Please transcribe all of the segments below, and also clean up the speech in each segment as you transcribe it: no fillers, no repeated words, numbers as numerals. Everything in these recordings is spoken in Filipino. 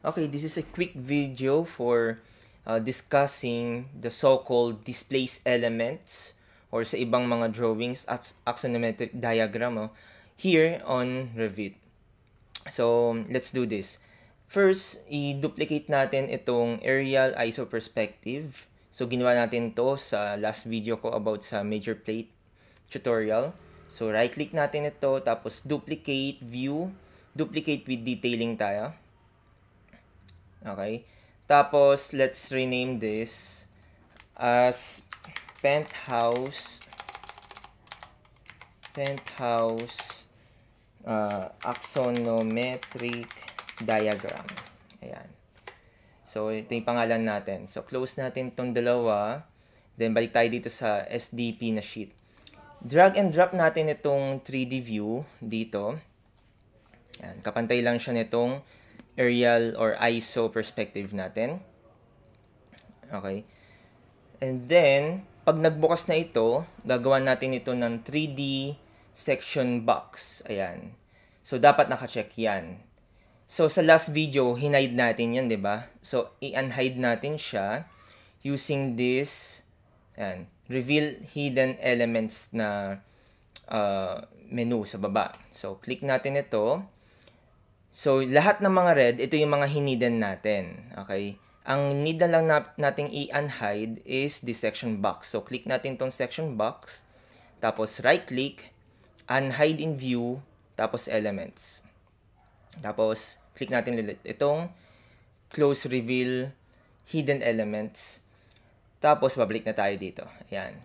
Okay, this is a quick video for discussing the so-called displaced elements or sa ibang mga drawings at axonometric diagram here on Revit. So, let's do this. First, i-duplicate natin itong aerial isoperspective. So, ginawa natin to sa last video ko about sa major plate tutorial. So, right-click natin ito, tapos duplicate view, duplicate with detailing tayo. Okay. Tapos, let's rename this as penthouse axonometric diagram. Ayan. So, ito yung pangalan natin. So, close natin itong dalawa. Then, balik tayo dito sa SDP na sheet. Drag and drop natin itong 3D view dito. Ayan. Kapantay lang siya nitong aerial or ISO perspective natin. Okay. And then, pag nagbukas na ito, gagawa natin ito ng 3D section box. Ayan. So, dapat naka-check yan. So, sa last video, hinide natin yan, di ba? So, i-unhide natin siya using this, ayan, reveal hidden elements na menu sa baba. So, click natin ito. So, lahat ng mga red, ito yung mga hinidden natin. Okay? Ang need na lang nating i-unhide is the section box. So, click natin tong section box. Tapos, right-click, unhide in view, tapos elements. Tapos, click natin ulit itong close reveal hidden elements. Tapos, babalik na tayo dito. Ayan.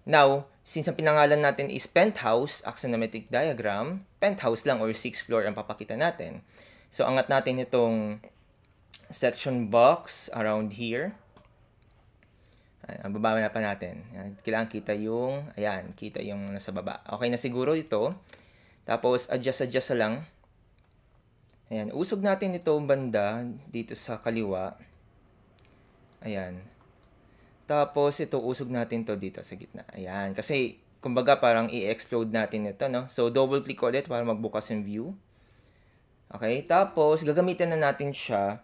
Now, since ang pinangalan natin is penthouse, axonometric diagram, penthouse lang or 6th floor ang papakita natin. So, angat natin itong section box around here. Ang baba na pa natin. Kailangan kita yung, ayan, kita yung nasa baba. Okay na siguro ito. Tapos, adjust na lang. Ayan, usog natin ito banda dito sa kaliwa. Ayan. Tapos, ito, usog natin to dito sa gitna. Ayan. Kasi, kumbaga, parang i-explode natin ito, no? So, double-click ulit para magbukas yung view. Okay. Tapos, gagamitin na natin siya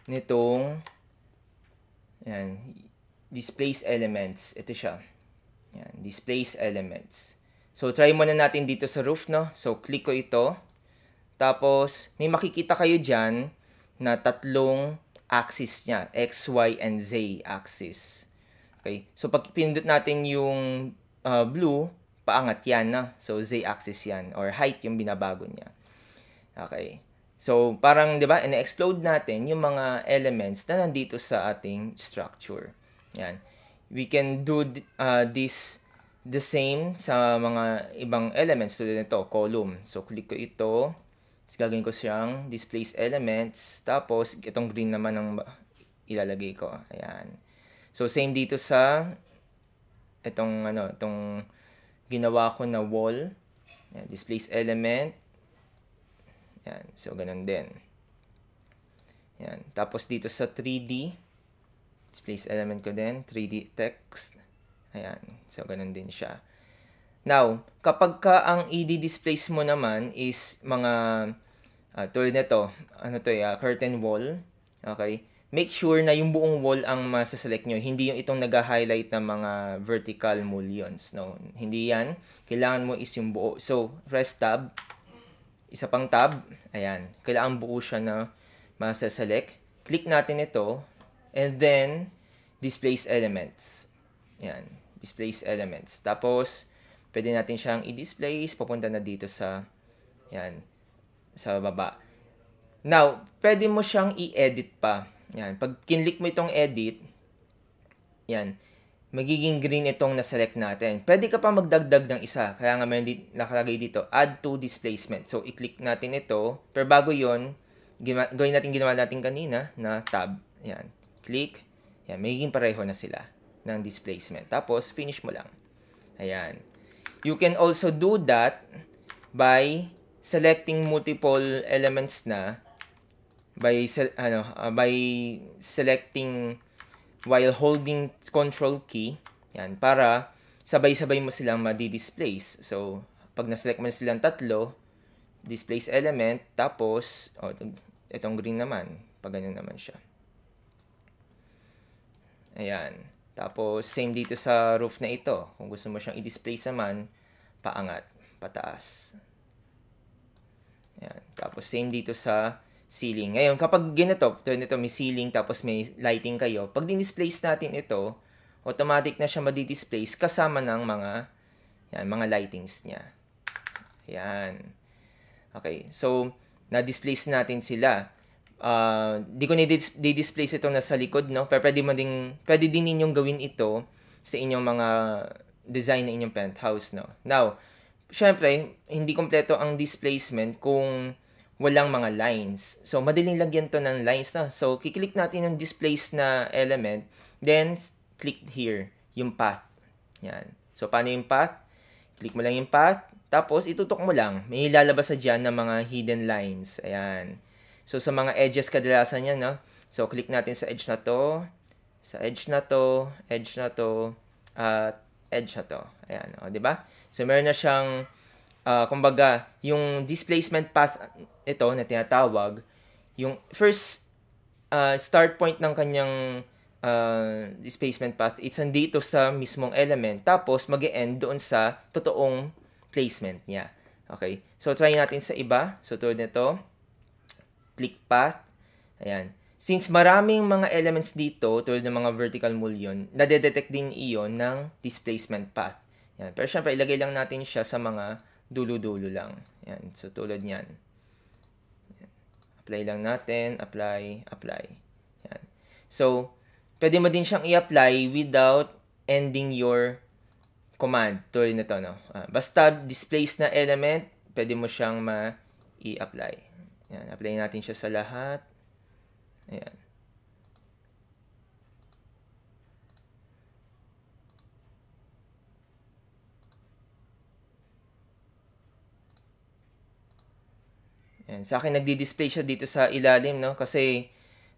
nitong, ayan, displace elements. Ito siya. Ayan, displace elements. So, try muna natin dito sa roof, no? So, click ko ito. Tapos, may makikita kayo dyan na tatlong axis niya. X, Y, and Z axis. Okay. So, pag pinindot natin yung blue, paangat yan, na. So, Z-axis yan. Or height yung binabago niya. Okay. So, parang, di ba, ina-explode natin yung mga elements na nandito sa ating structure. Yan. We can do this the same sa mga ibang elements. Tulad nito, column. So, click ko ito. Tapos, gagawin ko siyang displace elements. Tapos, itong green naman ang ilalagay ko. Ayan. So, same dito sa itong ginawa ko na wall. Ayan, displace element. Ayan. So, ganun din. Ayan. Tapos, dito sa 3D, displace element ko din, 3D text. Ayan. So, ganun din siya. Now, kapag ka ang i-displace mo naman is mga, tulad nito, curtain wall. Okay. Make sure na yung buong wall ang masaselect nyo. Hindi yung itong nag-highlight na mga vertical mullions. No? Hindi yan. Kailangan mo is yung buo. So, press tab. Isa pang tab. Ayan. Kailangan buo siya na masaselect. Click natin ito. And then, displace elements. Ayan. Displace elements. Tapos, pwede natin siyang i-displace. Papunta na dito sa, ayan, sa baba. Now, pwede mo siyang i-edit pa. Yan. Pag kinlik mo itong edit, yan, magiging green itong na-select natin. Pwede ka pa magdagdag ng isa. Kaya nga may nakalagay dito, add to displacement. So, i-click natin ito. Pero bago yon, gawin natin ginawa natin kanina na tab. Yan. Click. Yan. Magiging pareho na sila ng displacement. Tapos, finish mo lang. Ayan. You can also do that by selecting multiple elements na by selecting while holding control key, yan, para sabay-sabay mo silang ma-displace. So, pag na-select mo na silang tatlo, displace element, tapos, itong green naman, Pag ganyan naman siya. Ayan. Tapos, same dito sa roof na ito. Kung gusto mo siyang i-display naman, paangat, pataas. Ayan. Tapos, same dito sa ceiling. Ngayon, kapag ganito, may ceiling, tapos may lighting kayo, pag din-displace natin ito, automatic na siya madi-displace kasama ng mga lightings niya. Ayan. Okay. So, na-displace natin sila. Di ko ni-displace ito na sa likod, no? Pero pwede din ninyong gawin ito sa inyong mga design na inyong penthouse, no? Now, syempre, hindi kompleto ang displacement kung walang mga lines. So, madaling lagyan to ng lines, no? So, kiklik natin yung displace na element, then, click here, yung path. Yan. So, paano yung path? Click mo lang yung path, tapos itutok mo lang. May lalabas sa dyan ng mga hidden lines. Ayan. So, sa mga edges kadalasan yan, no? So, click natin sa edge na to, sa edge na to, edge na to, at edge na to. Ayan, o, diba? So, meron na siyang, kumbaga, yung displacement path ito na tinatawag, yung first start point ng kanyang displacement path, it's nandito sa mismong element, tapos mag-e-end doon sa totoong placement niya. Okay? So, try natin sa iba. So, tulad nito, click path. Ayan. Since maraming mga elements dito, tulad ng mga vertical mullion, nadedetect din iyon ng displacement path. Ayan. Pero syempre, ilagay lang natin siya sa mga dulo-dulo lang. Ayan. So, tulad niyan. Ayan. Apply lang natin. Apply, apply. Ayan. So, pwede mo din siyang i-apply without ending your command. Tulad nito, no? Basta displace na element, pwede mo siyang i-apply. Ayan. Apply natin siya sa lahat. Ayan. Ayan. Sa akin, nagdi-display siya dito sa ilalim, no? Kasi,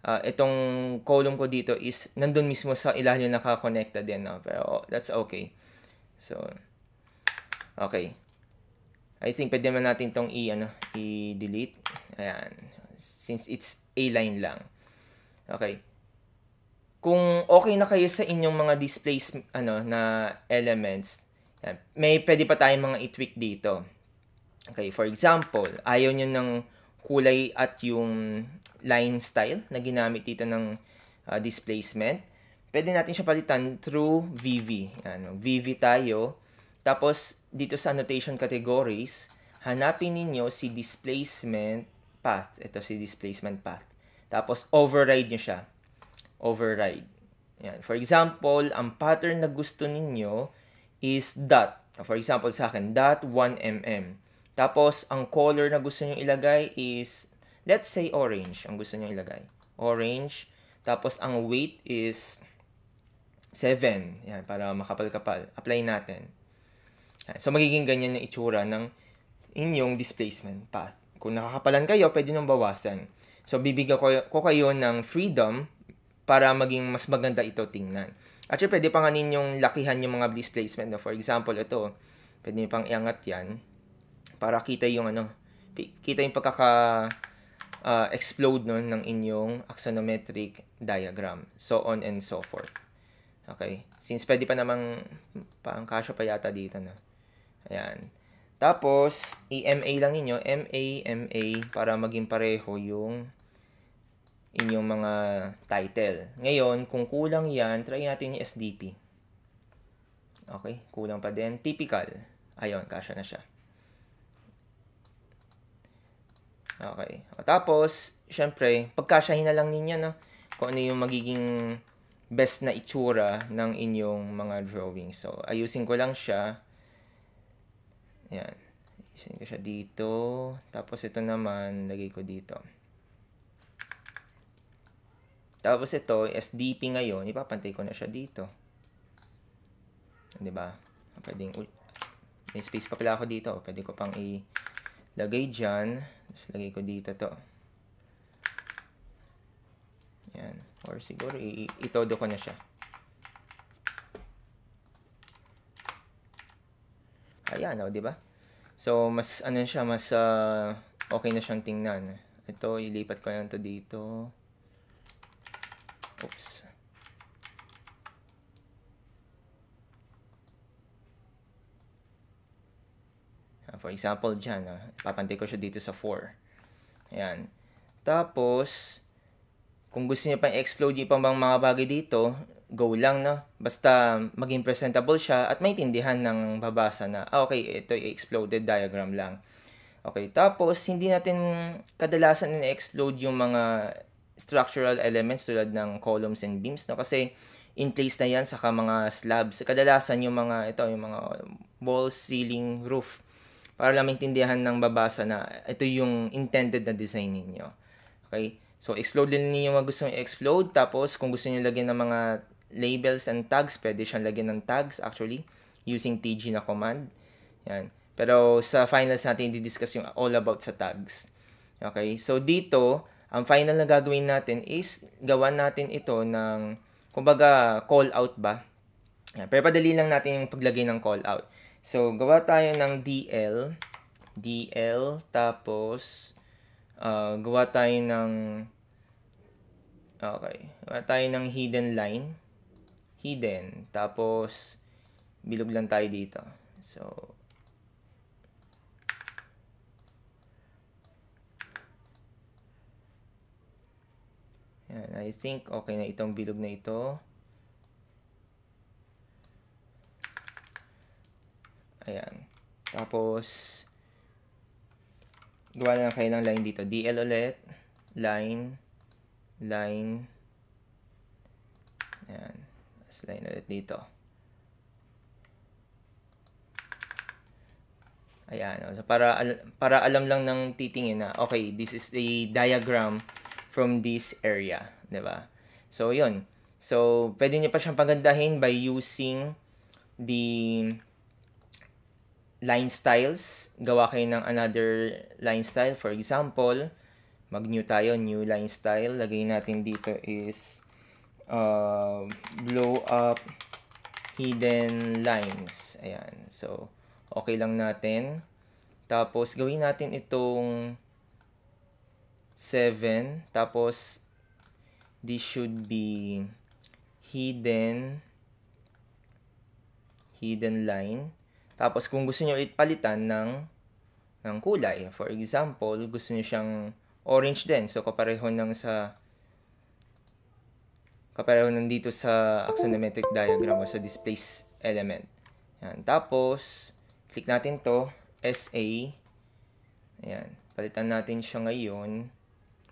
itong column ko dito is nandun mismo sa ilalim nakakonekta din, no? Pero, that's okay. So, okay. I think pwede naman natin itong i-delete. Ayan. Since it's A-line lang. Okay. Kung okay na kayo sa inyong mga displays na elements, pwede pa tayong mga i-tweak dito. Okay, for example, ayaw nyo ng kulay at yung line style na ginamit dito ng displacement. Pwede natin siya palitan through VV. VV tayo. Tapos, dito sa annotation categories, hanapin ninyo si displacement path. Ito si displacement path. Tapos, override nyo siya. Override. Yan. For example, ang pattern na gusto ninyo is dot. For example, sa akin, dot 1 mm. Tapos, ang color na gusto nyo ilagay is, let's say, orange. Ang gusto nyo ilagay. Orange. Tapos, ang weight is 7. Yan, para makapal-kapal. Apply natin. So, magiging ganyan yung itsura ng inyong displacement path. Kung nakakapalan kayo, pwede nang bawasan. So, bibigyan ko kayo ng freedom para maging mas maganda ito tingnan. Actually, pwede pa nga ninyong lakihan yung mga displacement. No? For example, ito, pwede nyo pang iangat yan para kita yung kita yung explode no, ng inyong axonometric diagram. So on and so forth. Okay? Since pwede pa namang pang-kasya pa yata dito. No? Ayan. Tapos, i-MA lang ninyo. MA para maging pareho yung inyong mga title. Ngayon, kung kulang yan, try natin yung SDP. Okay? Kulang pa din. Typical. Ayun, kasya na siya. Okay. Tapos, syempre, pagkasyahin na lang ninyo, no? Kung ano yung magiging best na itsura ng inyong mga drawing. So, ayusin ko lang siya. Ayan. Ayusin ko siya dito. Tapos, ito naman, lagay ko dito. Tapos, ito, SDP ngayon, ipapantay ko na siya dito. Diba? Pwedeng, may space pa pala ako dito. Pwede ko pang ilagay dyan. Tapos, lagay ko dito to. Yan. Or siguro, itodo ko na siya. Ayan, o, diba? So, mas, mas okay na siyang tingnan. Ito, ilipat ko lang to dito. Oops. For example, dyan, papantay ko siya dito sa 4. Ayan. Tapos, kung gusto niyo pang explode yung pang mga bagay dito, go lang, no? Basta maging presentable siya at maintindihan ng babasa na, okay, ito yung exploded diagram lang. Okay, tapos, hindi natin kadalasan na-explode yung mga structural elements tulad ng columns and beams, no? Kasi, in place na yan, saka mga slabs. Kadalasan yung mga, yung mga walls, ceiling, roof. Para lang maintindihan ng babasa na ito yung intended na design ninyo. Okay? So, explode din niyo yung gusto nyo explode. Tapos, kung gusto niyo lagyan ng mga labels and tags, pwede siyang lagyan ng tags actually using tg na command. Yan. Pero sa finals natin, i-discuss yung all about sa tags. Okay? So, dito, ang final na gagawin natin is gawan natin ito ng, kumbaga, call out ba? Yan. Pero padali lang natin yung paglagay ng call out. So, gawa tayo ng DL, tapos, gawa tayo ng, gawa tayo ng hidden line, tapos, bilog lang tayo dito. So, yan, I think okay na itong bilog na ito. Ayan. Tapos, gawa na lang kayo ng line dito. DL ulit. Line. Ayan. Tapos line ulit dito. Ayan. So, para alam lang ng titingin na, okay, this is the diagram from this area. Diba? So, yun. So, pwede nyo pa siyang pagandahin by using the line styles. Gawa kayo ng another line style. For example, mag-new tayo, new line style. Lagay natin dito is blow up hidden lines. Ayan. So, okay lang natin. Tapos, gawin natin itong 7. Tapos, this should be hidden line. Tapos, kung gusto nyo palitan ng kulay, for example, gusto nyo siyang orange din. So, kapareho nandito sa axonometric diagram o sa displace element. Yan. Tapos, click natin to, SA. Ayan. Palitan natin siya ngayon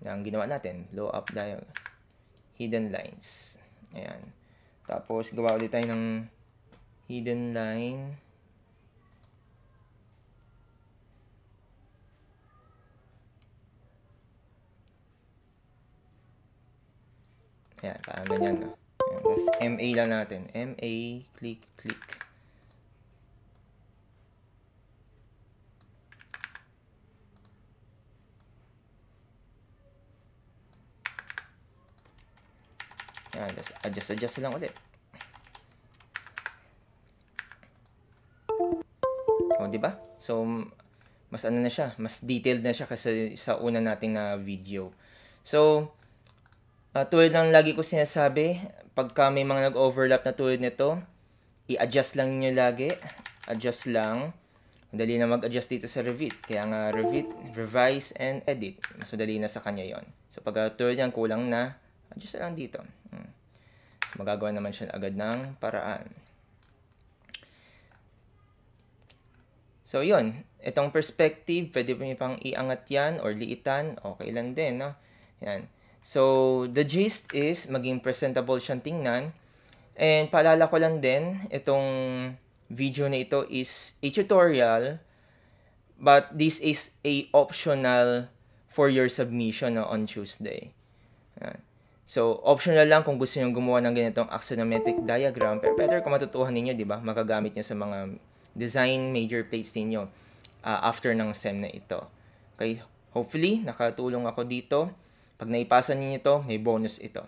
ng ginawa natin, blow up diagram, hidden lines. Ayan. Tapos, gawa ulit tayo ng hidden line. Ayan, parang ganyan na. Ayan, tapos MA lang natin. MA, click. Ayan, adjust lang ulit. O, diba? So, mas ano na siya, mas detailed na siya kasi sa una nating na video. So, tulad ng lagi ko sinasabi, pagka may mga nag-overlap na tulad nito, i-adjust lang niyo lagi. Adjust lang. Madali na mag-adjust dito sa Revit. Kaya nga Revit, revise, and edit. Mas madali na sa kanya yon. So pag tulad yan kulang na, adjust lang dito. Magagawa naman siya agad ng paraan. So yun, itong perspective, pwede po niyo pang iangat yan or liitan. Okay lang din, no? Yan. So, the gist is, maging presentable siyang tingnan. And, paalala ko lang din, itong video na ito is a tutorial, but this is a optional for your submission on Tuesday. So, optional lang kung gusto nyo gumawa ng ganitong axonometric diagram, pero better kung matutuhan ninyo, di ba? Magagamit nyo sa mga design major plates ninyo after ng SEM na ito. Okay? Hopefully, nakatulong ako dito. Pag naipasa niyo ito, may bonus ito.